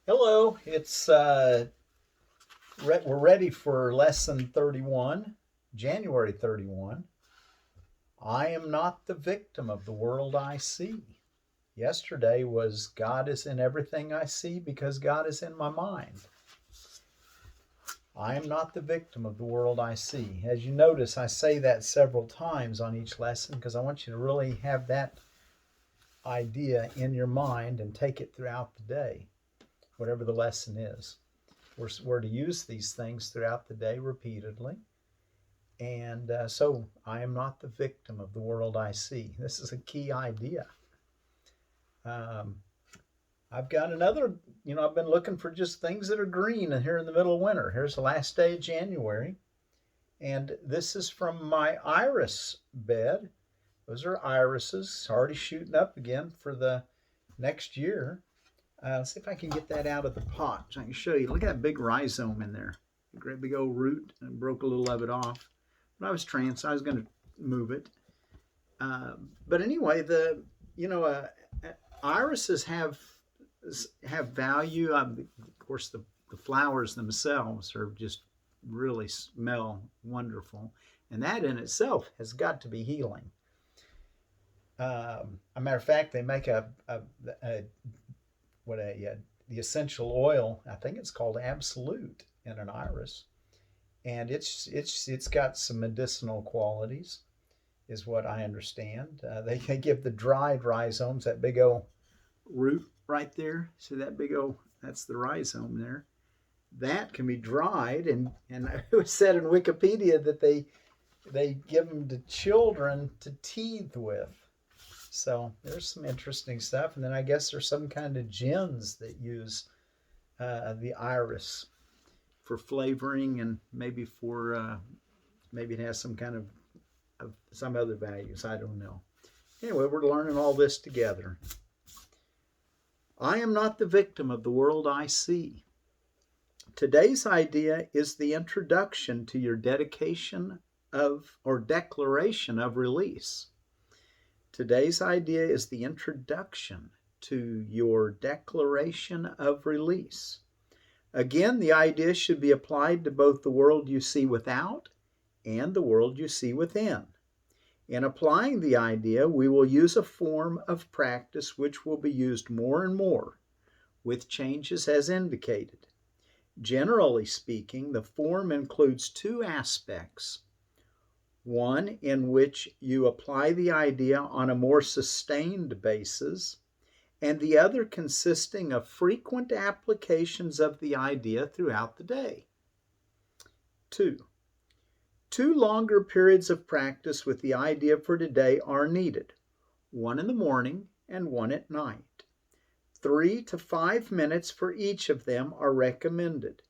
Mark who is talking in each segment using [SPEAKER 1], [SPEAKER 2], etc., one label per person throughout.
[SPEAKER 1] Hello, we're ready for lesson 31, January 31. I am not the victim of the world I see. Yesterday was God is in everything I see because God is in my mind. I am not the victim of the world I see. As you notice, I say that several times on each lesson because I want you to really have that idea in your mind and take it throughout the day, whatever the lesson is. We're to use these things throughout the day repeatedly. And so I am not the victim of the world I see. This is a key idea. Um, I've got another, I've been looking for just things that are green and here in the middle of winter. Here's the last day of January. And this is from my iris bed. Those are irises already shooting up again for the next year. Let's see if I can get that out of the pot so I can show you. Look at that big rhizome in there. A great big old root. I broke a little of it off. But I was I was going to move it. But anyway, irises have value. Of course, the flowers themselves are just really smell wonderful. And that in itself has got to be healing. A matter of fact, they make the essential oil. I think it's called Absolute in an iris, and it's got some medicinal qualities, is what I understand. They give the dried rhizomes that big old root right there. See that big old, that's the rhizome there. That can be dried, and it was said in Wikipedia that they give them to children to teeth with. So there's some interesting stuff. And then I guess there's some kind of gins that use the iris for flavoring, and maybe maybe it has some kind of some other values. I don't know. Anyway, we're learning all this together. I am not the victim of the world I see. Today's idea is the introduction to your dedication of or declaration of release. Today's idea is the introduction to your declaration of release. Again, the idea should be applied to both the world you see without and the world you see within. In applying the idea, we will use a form of practice which will be used more and more, with changes as indicated. Generally speaking, the form includes two aspects. One in which you apply the idea on a more sustained basis, and the other consisting of frequent applications of the idea throughout the day. 2. Two longer periods of practice with the idea for today are needed, one in the morning and one at night. 3 to 5 minutes for each of them are recommended.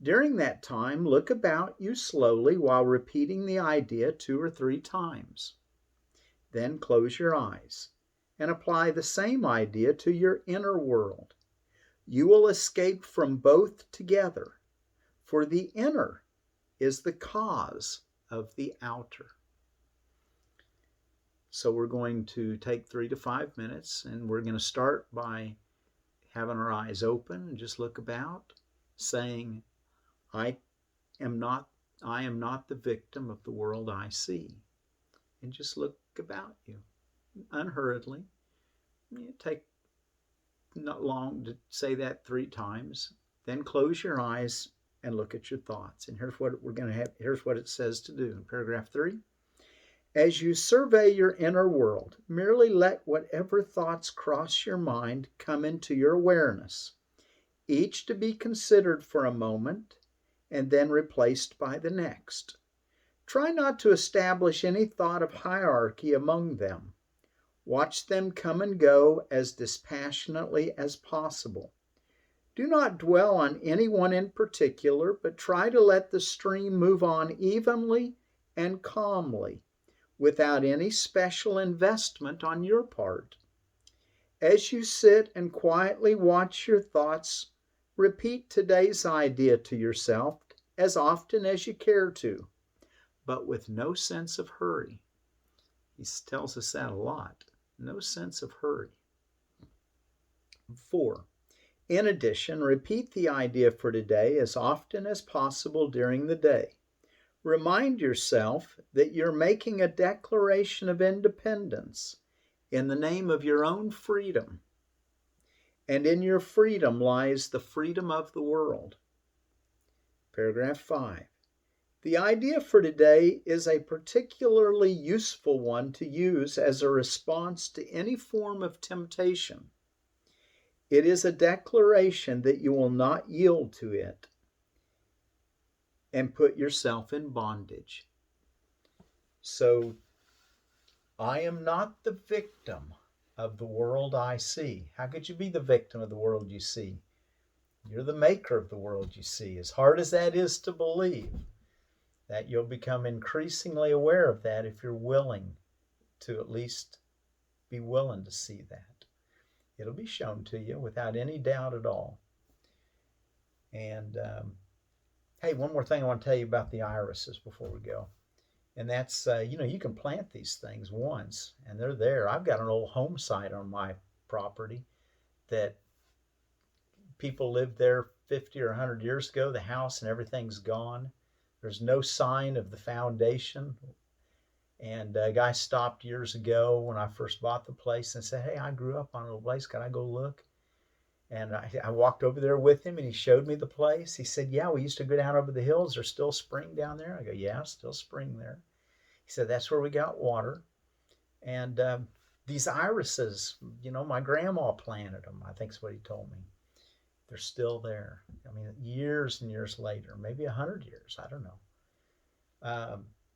[SPEAKER 1] During that time, look about you slowly while repeating the idea 2 or 3 times. Then close your eyes and apply the same idea to your inner world. You will escape from both together, for the inner is the cause of the outer. So we're going to take 3 to 5 minutes, and we're going to start by having our eyes open and just look about, saying, I am not the victim of the world I see. And just look about you unhurriedly. It take not long to say that 3 times. Then close your eyes and look at your thoughts. And here's what here's what it says to do in paragraph 3. As you survey your inner world, merely let whatever thoughts cross your mind come into your awareness, each to be considered for a moment and then replaced by the next. Try not to establish any thought of hierarchy among them. Watch them come and go as dispassionately as possible. Do not dwell on any one in particular, but try to let the stream move on evenly and calmly, without any special investment on your part. As you sit and quietly watch your thoughts, repeat today's idea to yourself as often as you care to, but with no sense of hurry. He tells us that a lot. No sense of hurry. 4. In addition, repeat the idea for today as often as possible during the day. Remind yourself that you're making a declaration of independence in the name of your own freedom. And in your freedom lies the freedom of the world. Paragraph 5. The idea for today is a particularly useful one to use as a response to any form of temptation. It is a declaration that you will not yield to it and put yourself in bondage. So, I am not the victim of the world I see. How could you be the victim of the world you see? You're the maker of the world you see. As hard as that is to believe, that you'll become increasingly aware of that if you're willing to at least be willing to see that. It'll be shown to you without any doubt at all. And hey, one more thing I want to tell you about the irises before we go. And that's, you can plant these things once and they're there. I've got an old home site on my property that people lived there 50 or 100 years ago. The house and everything's gone. There's no sign of the foundation. And a guy stopped years ago when I first bought the place and said, "Hey, I grew up on a place. Can I go look?" And I walked over there with him and he showed me the place. He said, "Yeah, we used to go down over the hills. There's still spring down there." I go, "Yeah, still spring there." He said, "That's where we got water." And these irises, my grandma planted them, I think is what he told me. They're still there. I mean, years and years later, maybe 100 years, I don't know.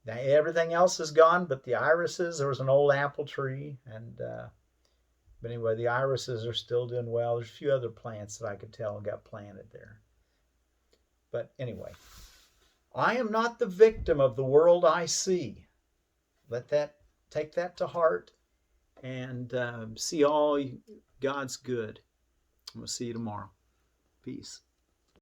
[SPEAKER 1] Now everything else is gone, but the irises, there was an old apple tree. But anyway, the irises are still doing well. There's a few other plants that I could tell got planted there. But anyway, I am not the victim of the world I see. Take that to heart and see all God's good. I'm going to see you tomorrow. Peace.